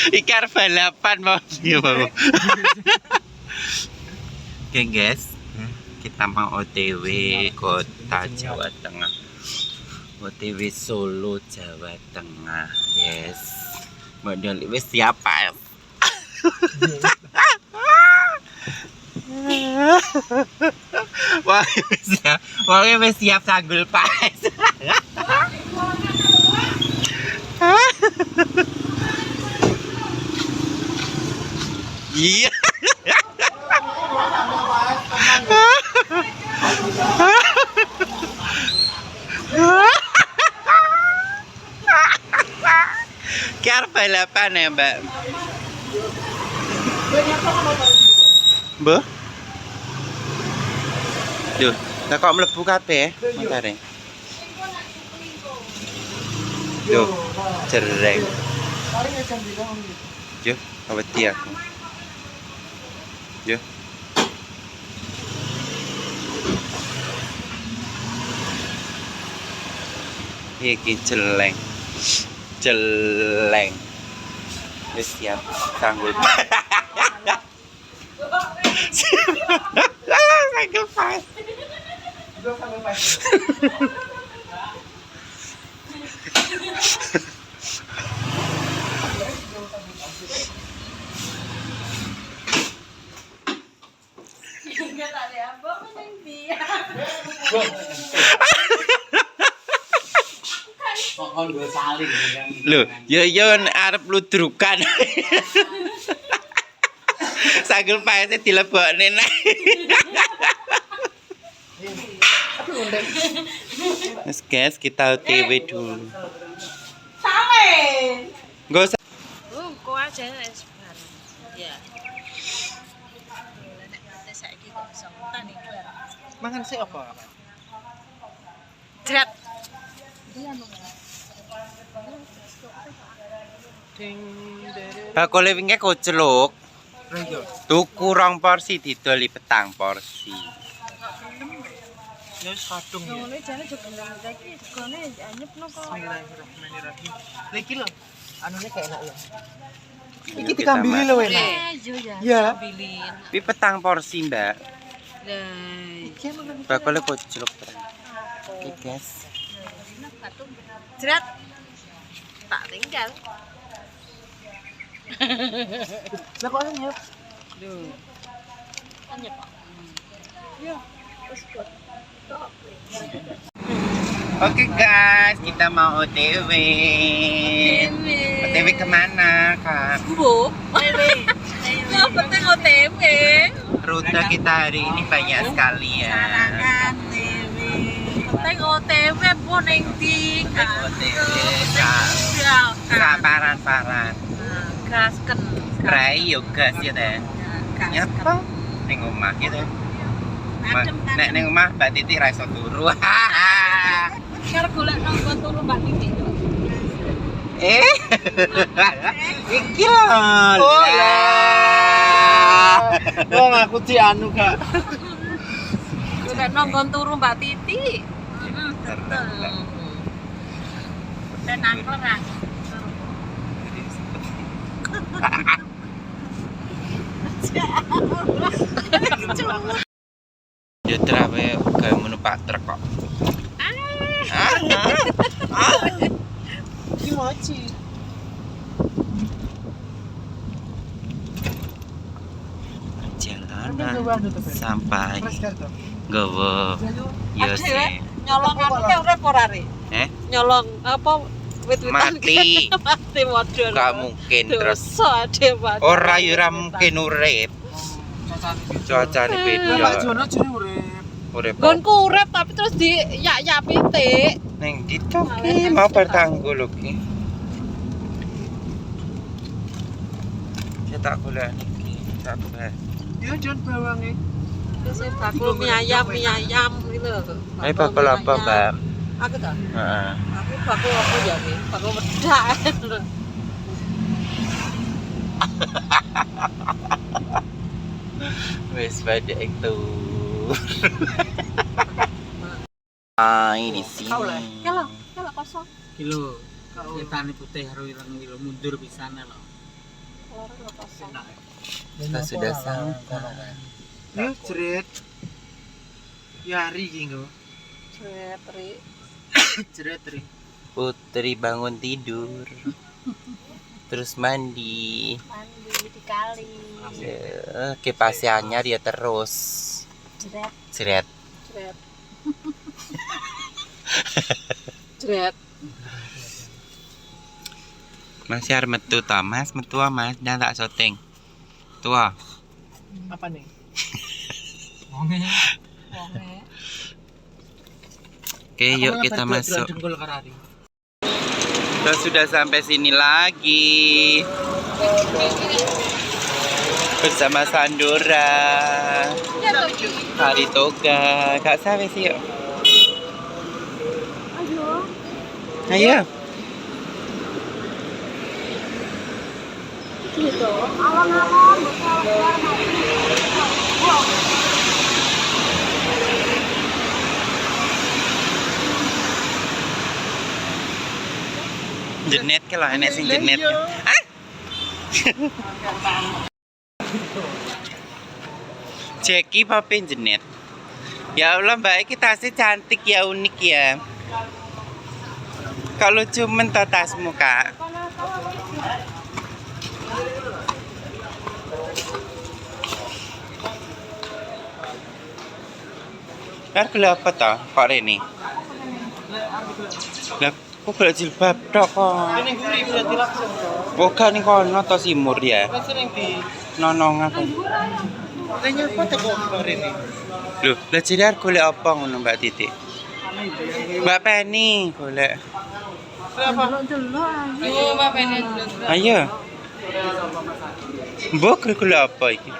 Ikan balapan mau dia mau. Oke guys, kita mau OTW kota Jawa Tengah. OTW Solo Jawa Tengah, yes. Modal wis siapa? Wah, siap. Wah, wis siap sanggul pas. Iya. Kiar balapan ya, Mbak. Mbak? Duh, nah kok mlebu kabeh? Montare. Duh, jereng. Yo, wedi aku. Yo. Iki jeleng. Jeleng. Wis siap tanggul. Sanggul pas. Loh, yo arep ludrukan. Sanggul paese dilebokne nek. Mas guys, kita OTW dulu. Sampai. Enggak usah. Kok aja es bareng. Ya. Nek saiki kok iso tani bareng. Mangan sih apa? Jret. Bakule wingi koceluk. Iya. Tuku rong porsi didoli petang porsi. Ya kadung ya. Ngene jane juga lagi segone anyepno kok. Bismillahirrahmanirrahim. Lagi lho. Anune kayak enak ya. Iki Dikambili lho enak. Yo ya. Ya. Ambilin. Pi petang porsi, Mbak. Lah. Bakule koceluk. Oke, guys. Jret. Tak tinggal. Lah kok anyep? Duh. Anyep kok. Ya, wis kok. Oke guys, kita mau OTW. OTW kemana, Kak? Bu. Nggak penting OTW. Rute kita hari ini banyak sekali ya. Penting OTW bu ning ndi kan. Paran-paran. Gasken. Spray yo gas ya teh. Nyapa? Ning omah gitu. Nek ning omah Mbak Titi ra iso turu. Karo golek nang turu Mbak Titi. Iki lho. Oh ya. Wong aku dianu Kak. Golek nang turu Mbak Titi. Tenang ora. Yo trawe gawe numpak truk kok. Iki mochi. Perjalanan sampai gowo. Yo sih. Nyolong anu ke urip ora re? Nyolong apa wit-witan Mati. mati modal. Gak mungkin terus. Ade mati. Ora yo ora mungkin urip. Cuacane beda. Lah Jono jere urip. Urip. Gonku urip tapi terus diyak-yak pitik. Ning gitu ki mau bertanggul ki. Saya tak golek iki, tak golek. Ya jon bawange. Terus bakul mie ayam gitu. Ayo bakul apa, Mbak? Aku ta? Heeh. Aku bakul apa ya iki? Bakul wedak. Wes pada itu. Ini sih. Kalau kosong. Kilo. Ketane putih karo ireng kilo mundur pisane lho. Kita sudah sampai. Yuk, cerit. Yari gini. Cerit, Ri. Putri bangun tidur. Terus mandi. Di kali. Kipasnya anyar dia terus. Jret. Masih harus metu toh, Mas. Metu Mas, dan tak syuting. Tua. Apa nih? Oke, yuk kita masuk. Kita sudah sampai sini lagi bersama Sandora, Hari Toga. Kak sampai sih yuk. Ayo. Jenet ke lah, enek sing jenet. Ah? Jackie papi jenet. Ya Allah Mbak, kita sih cantik ya, unik ya. Kalau cuman tasmu Kak. Kak gula apa toh? Kok ini? Lah, kok gula jilbab tok kok. Ini gurih berarti langsung. Oh, kan ini kono to simur ya. Kan sering di Nonong apa? kayaknya apa teko kemarin ini? Loh, lah jadi golek apa ngono Mbak Titi? Mbak Penny golek. Apa? Ayo. Mbok golek apa iki?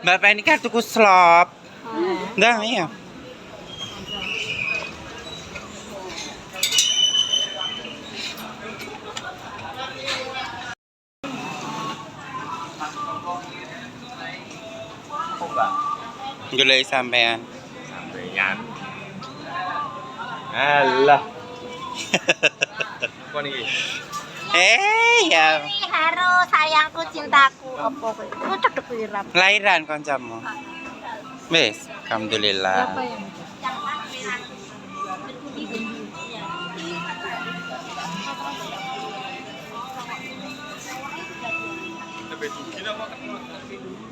Mbak Penny kan tuku slop. Ndah, iya. Golek sampean. Alah. Apa nih? Ya. Haro sayangku cintaku apa kowe? Ku cedek wirap. Lahiran kancamu. Wis, alhamdulillah.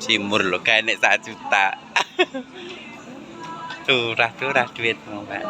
Simur lo kan nek 1 juta. Turah duitmu, Pak.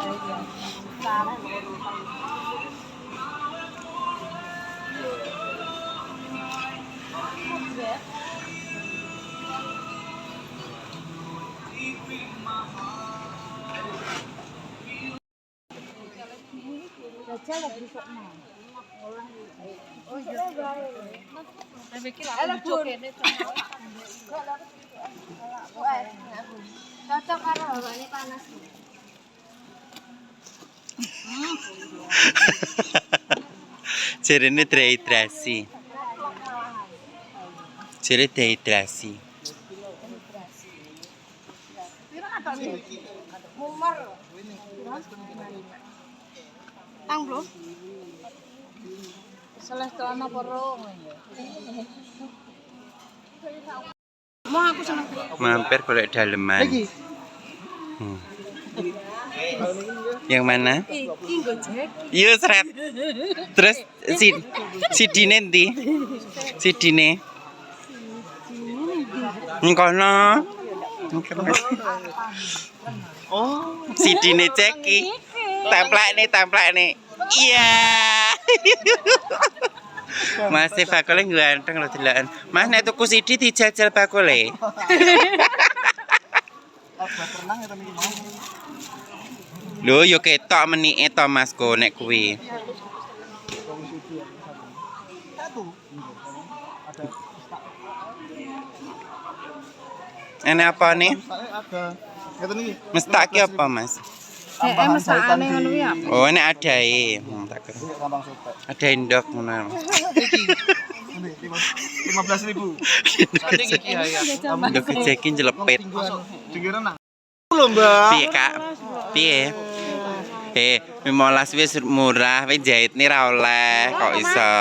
Cocok karo hawane panas. Jarene dehidrasi. Jare dehidrasi. Mumar. Tang, Bro. Salah celana porong. Mau aku seneng. Mampir golek daleman. Yang mana? Iki nggo Jackie. Iya seret. Terus si Dine ndi? Si Dine. Ngono. Oh, si Dine Jackie. Templek nih. Iya. Masih bakule ganteng lho deloken. Mas nek tuku sidi dijajal bakule. Lho yo ketok menike to Mas ko nek kuwi. Enak apa nih? Mestak ki apa Mas? Mesakane ngono kuwi apa? Oh nek adae. Tak kira. Ada endok ngono. 15.000. Endok kecekin jelepit. Pikiran nak. Lho, Mbak. Piye Kak? Piye? 15 wis murah, wis jahit nih ra oleh kok iso.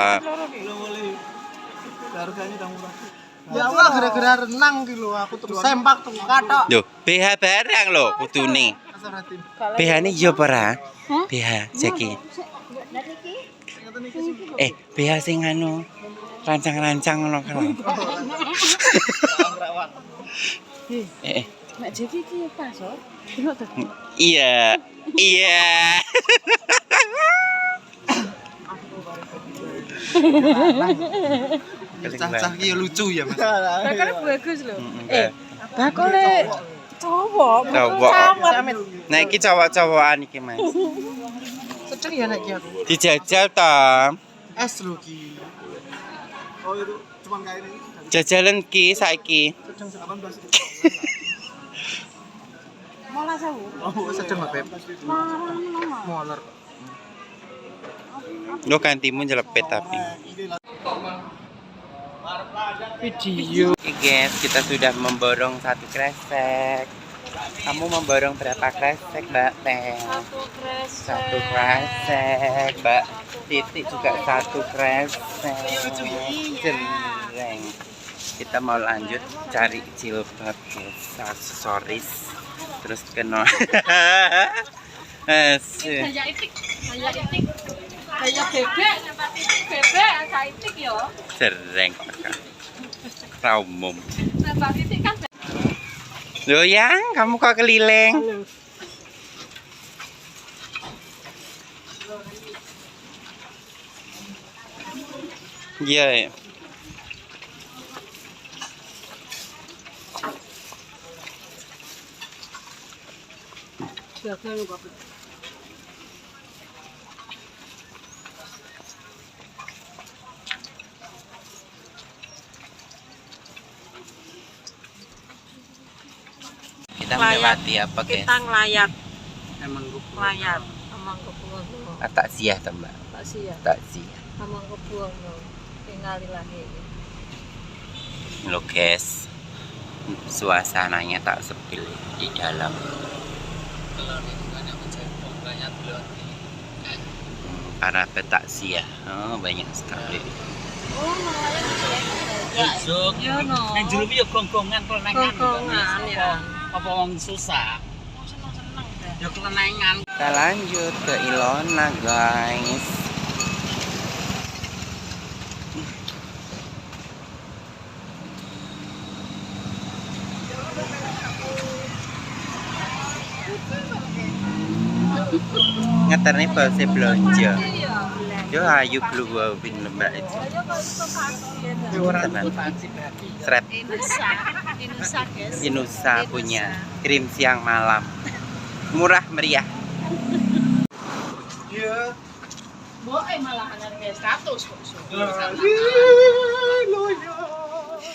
Harganya udah murah. Ya Allah gara-gara renang gitu aku terus sempak tuh katok. Lho, BH barang lho kudune. BH ini yo ora? BH Jeki. BH sing anu rancang-rancang ngono kan. Mak Jeki iki pas oh. Iya. Cah-cah iki lucu ya, Mas. Bakale bagus lho. Bakale cowok. Nah iki cowok-cowokan iki, Mas. Sedeng ya nek iki aku. Dijajal ta. Es lho ki. Oh itu cuma kayak ini. Jajalan ki saiki. Sedeng 18. Mola sawu. Oh, sedeng Mas Beb. Moler. Lo gantimu jelepet tapi. Video. Oke guys, kita sudah memborong 1 kresek. Kamu memborong berapa kresek, Mbak Teh? 1 kresek. Mbak Titik juga 1 kresek. Jereng. Kita mau lanjut cari jilbab guys, aksesoris. Terus kena. Kayak itik. Kayak bebek itik yo. Jereng. Raumum. Nambah titik kan. Loh yang, kamu kok keliling? Iya. Jaga lu Bapak. Kita melewati apa guys? Kita ngelayat. Emang Layat. Amang kebuang. Takziah toh, Mbak. Takziah. Takziah. Amang kebuang. Innalillahi. Loh guys, suasananya tak sepi di dalam. Para petakziah, banyak sekali. Oh, Besok. ya no. Nang jero iki ya gonggongan kelenengan. Gonggongan ya. Apa wong susah? Ya kelenengan. Kita lanjut ke Ilona guys. Ngeter nih pasti belanja. Yo ayu keluar bin lembak itu. Tenan. Seret. Inusa guys. Inusa punya krim siang malam. Murah meriah. Iya. Boe malah harga 100 kok.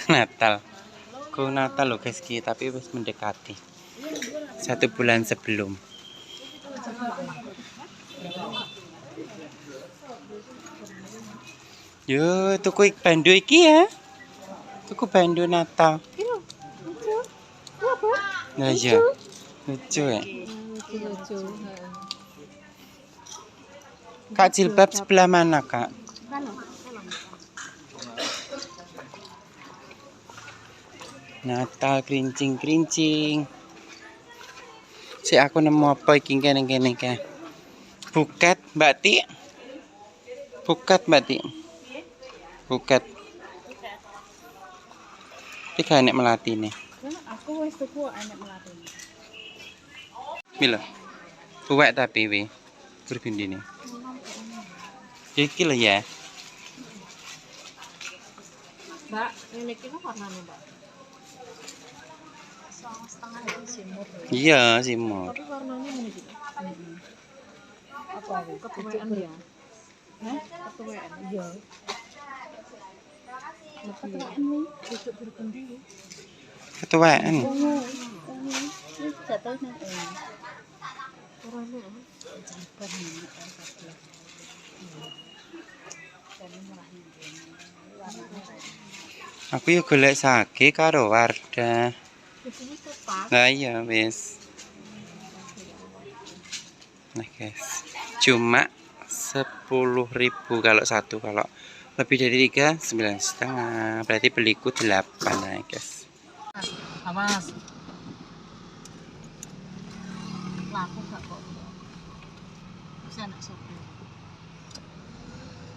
Natal. Ku Natal loh guys ki, tapi wis mendekati. 1 bulan sebelum. Yo, tuku bandu iki ya. Tuku bandu Natal. Nah iya. Lucu ya. Kak jilbab sebelah mana, Kak? Natal kerincing-kerincing. Si aku nemu apa iki kene ke. Buket, Mbak Ti. Buket, Mbak Ti. Buket. Iki gak enek melatine. Aku wis tuku enek melatine. Mila. Buwek tapi wi. Berbindine. Iki lho ya. Mbak, ini iki warnane, Mbak. Setengah itu simur. Iya, simur. Tapi warnanya ini gitu. Apa itu? Ketuaan ya? Hah? Ketuaan? Iya. Ketuaan nih. Duduk berkendi. Ketuaan. Ini jatuh nanti. Orangnya jamban ini. Aku yo golek sage karo Wardah. Lah iya wis. Nah guys, cuma 10.000 kalau satu, kalau lebih dari 3 9,5. Berarti beliku 8 nah guys. Awas. Laku gak kok. Bisa anak sopir.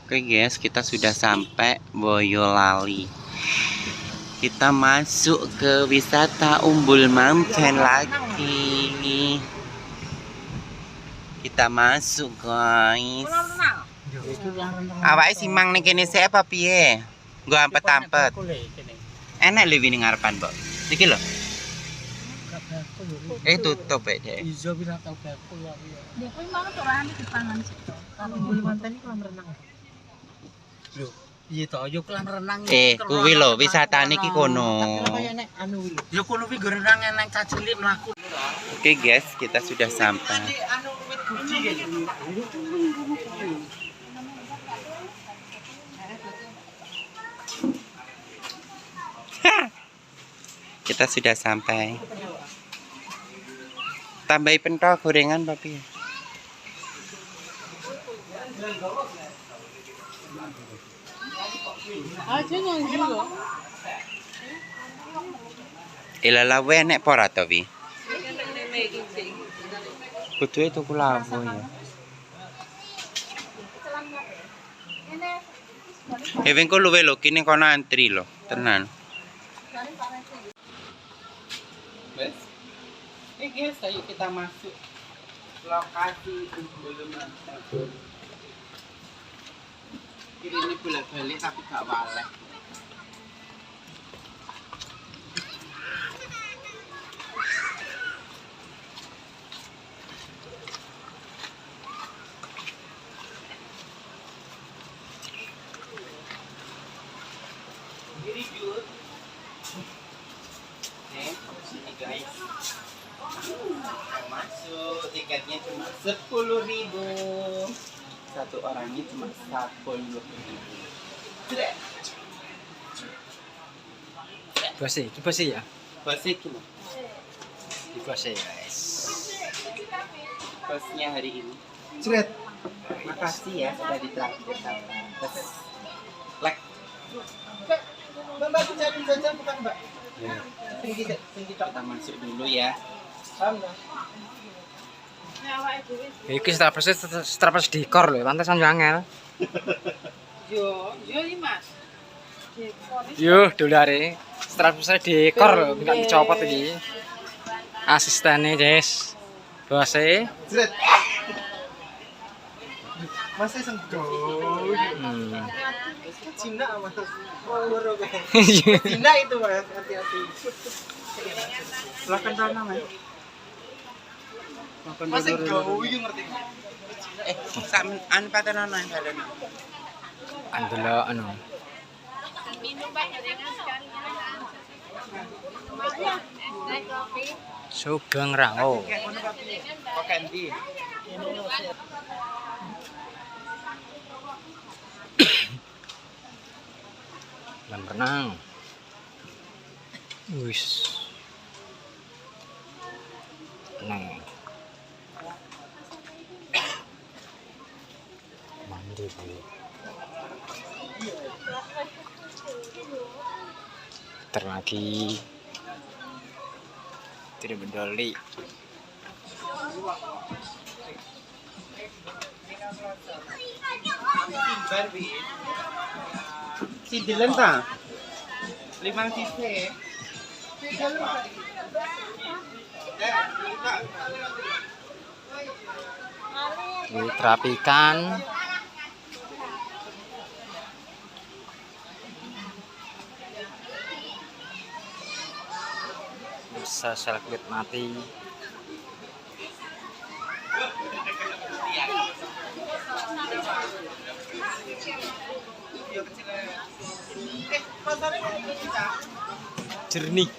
Oke guys, kita sudah sampai Boyolali. Kita masuk ke wisata Umbul Mountain lagi. Kita masuk guys. Awake simang ning kene sik apa piye? Nggo ampet-ampet. Enak lho wini ngarepan, Mbok. Iki lho. Tutup dek. Izo bila tau bakul ya. Dia kuwi mau turane dipangan sih. Kalau Umbul Mountain iki kolam renang. Lho, iya toh, yo kolam renang. Kuwi lho wisatane iki kono. Tapi kaya nek anu kuwi lho. Yo kono kuwi go renang nang cacilik mlaku. Oke guys, kita sudah sampai. Anu wit guci kaya Kita sudah sampai. Tambahi pentol gorengan papi. Aja nyanggi lho. Ilalawe nek pora to wi. Kudu tuku lawo ya. Wengko luwe lho kene kono antri lho, tenan. Wes. Guys, ayo kita masuk lokasi Umbul Mountain. Ini bolak-balik tapi gak waleh. Ini jut. Sini guys. Masuk, tiketnya cuma 10.000. Satu orangnya cuma 10.000. Coba sih ya. Basi kilo. Coba sih guys. Kosnya hari ini. Cret. Makasih ya sudah ditraktir sama. Terus like. Mbak cari jajan bukan, Mbak? Ya. Kita masuk dulu ya. Iki strapes dekor lho, pantes sanjo angel. Yo iki Mas. Yuh, dolare. Strapes dekor lho, enggak dicopot iki. Asistene, Des. Bose. Cret. Masih senggo. Cina Mas. Cina itu Mas, hati-hati. Silakan sana, Mas. Masih gawe yo ngerti. Sak an patenono dalan. Andelo anu. Sugeng Rango. Kok ganti? Kolam renang. Wis. Nah. Mandi Bu. Bentar lagi. Tidak berdoli. Barbie. Si Dylan ta? 5 sisi. Diterapikan. Bisa selfie mati. Jernih.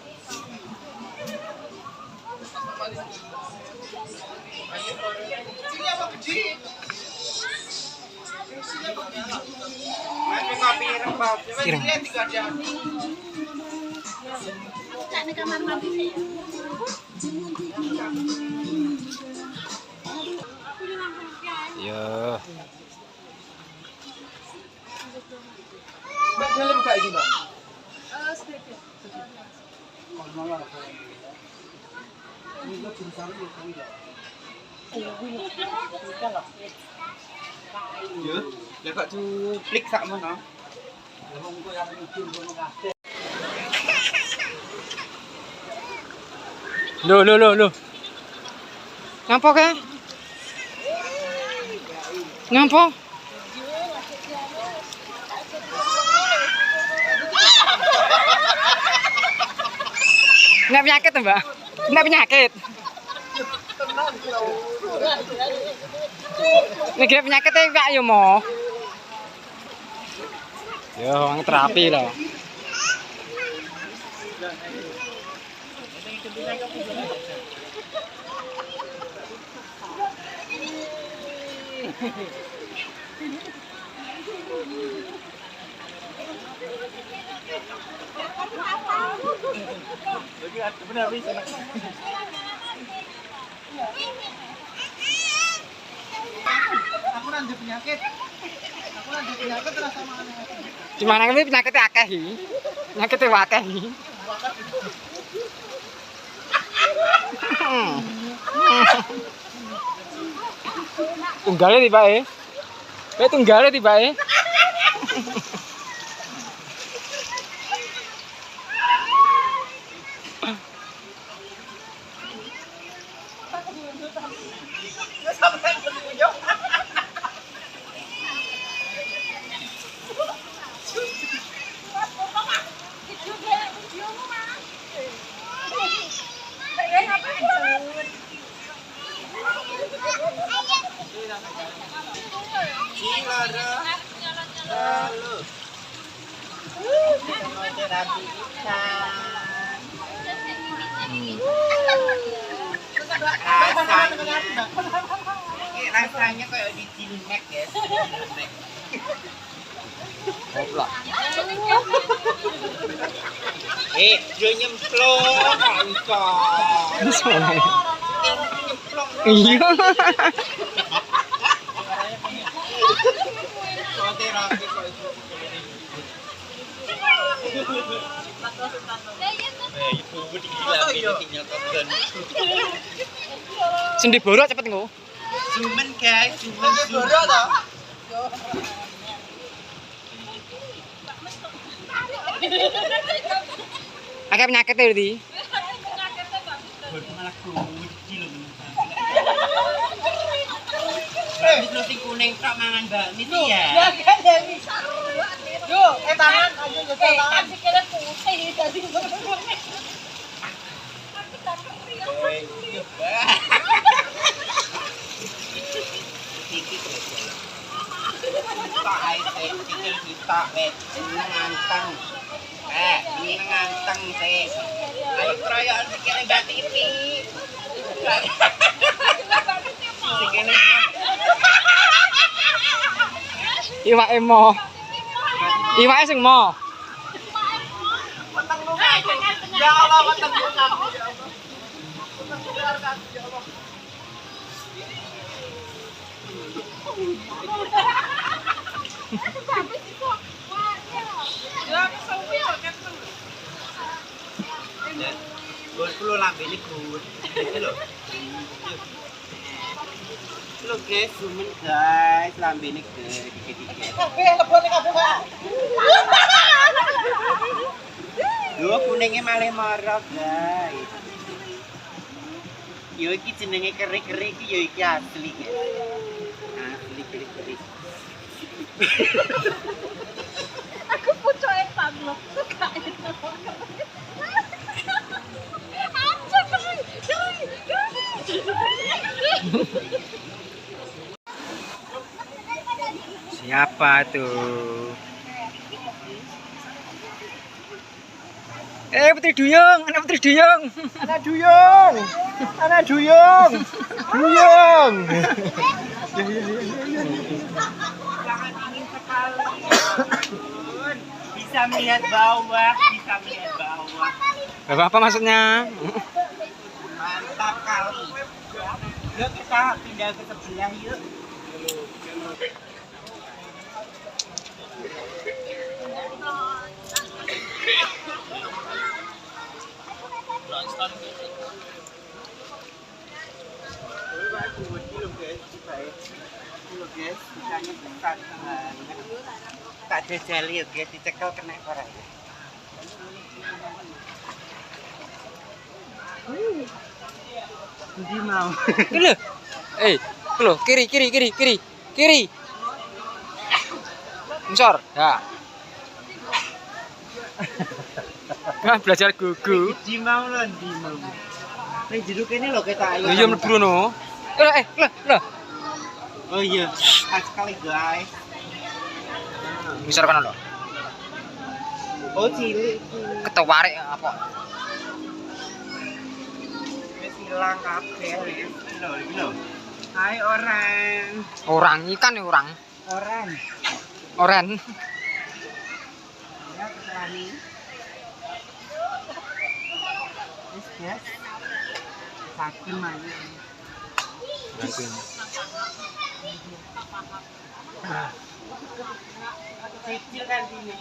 Nek kamar mandi sih. Yo. Mbak dalam buka ini, Mbak. Sedikit. Yo, lah kok cuplik sakmono. Loh. Ngapa ke? Ngapa? Nggak penyakit, Mbak? Nggak penyakit. Ini kira penyakit enggak yo mo. Yo, wong terapi loh. Benar bisa. Aku nanti penyakit. Terus sama aneh. Cuma nang iki penyakit akeh iki. Penyakit akeh iki. Tunggale tibake. Tunggale tibake. Rasanya kayak di Cilemek ya. Goblok. Dia nyemplung, nggak bisa. Nyemplung. Iya. Sendi borok cepet engko. Cuman guys, cuman Borok toh? Akeh penyakit e iki. malah kunci lho. Habis nasi kuning tok mangan bakmi sih ya. Ya kan Dewi. Yo, tangan aja yo tangan. Sikile putih dadi kita nganteng. Ini nganteng sih. Ayo perayaan sikile Mbak Titi. Sikile. Iwake mo. Iwake sing mo. Ya Allah, weteng kaki ya Allah. Weteng kaki ya Allah. Gue perlu lambene gue. Lho. Lho guys, sumen guys, lambene dikit-dikit. Kabeh lebone kabeh, Pak. Lho kuningnya malah marah guys. Yo iki jenenge keri-keri iki yo iki asli guys. Asli keri-keri. aku pucoke pamlok gak enak. Siapa tuh? Putri Duyung, anak Putri Duyung. Anak Duyung. Anak Duyung. Duyung. Sangat dingin sekali. Bisa melihat bawah, bisa melihat bawah. Bapak apa maksudnya? Mantap kali. Yuk kita pindah ke sebelah yuk. Tak jajali ya guys, dicekel kena ora ya. Ndi mau. Lho. Lho, kiri. Misor. Ya. Kan belajar gugu. Ndi mau lho, ndi mau. Ning jero kene lho ketak ayo. Iya mlebu no. Lho. Oh iya, pas sekali guys. Misor kan lho. Oh cilik. Ketewarik apa? Wis ilang kabeh wis. Iki lho. Hai orang. Orang ikan ya orang. Orang. Oren. Ya petani. Wis guys. Saking maneh. Kecil kan sini.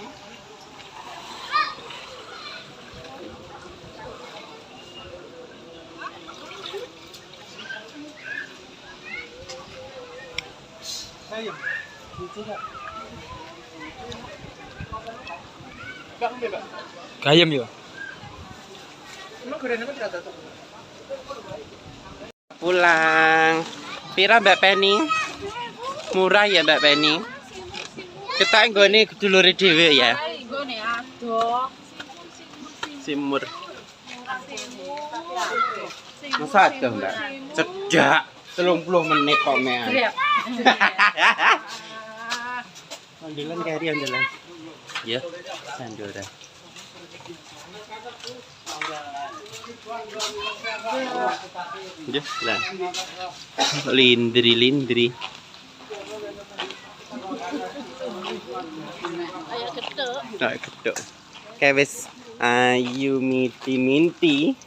Ayo. Gayem yo. Pulang. Pira Mbak Penny? Murah ya Mbak Penny? Kita nggone dulure dhewe ya. Nggone adoh. Simur. Masa adoh Mbak? Cedak. 30 menit kok mean. Andalan kari andalan. Ya, sandora. Ya, lah. Lindri. Kayak gedek. Nah, gedok. Kayak wis ayu minti.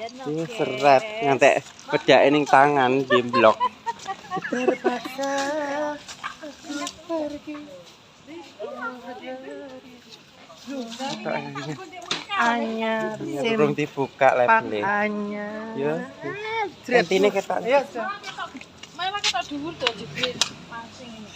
Ini seret ngantek pedake ning tangan di blok. Terpaksa aku pergi. Anyar Belum dibuka labelnya. anyar. Ya. Intine ketok. Ya, Memang kita dhuwur to jebret mancing ini.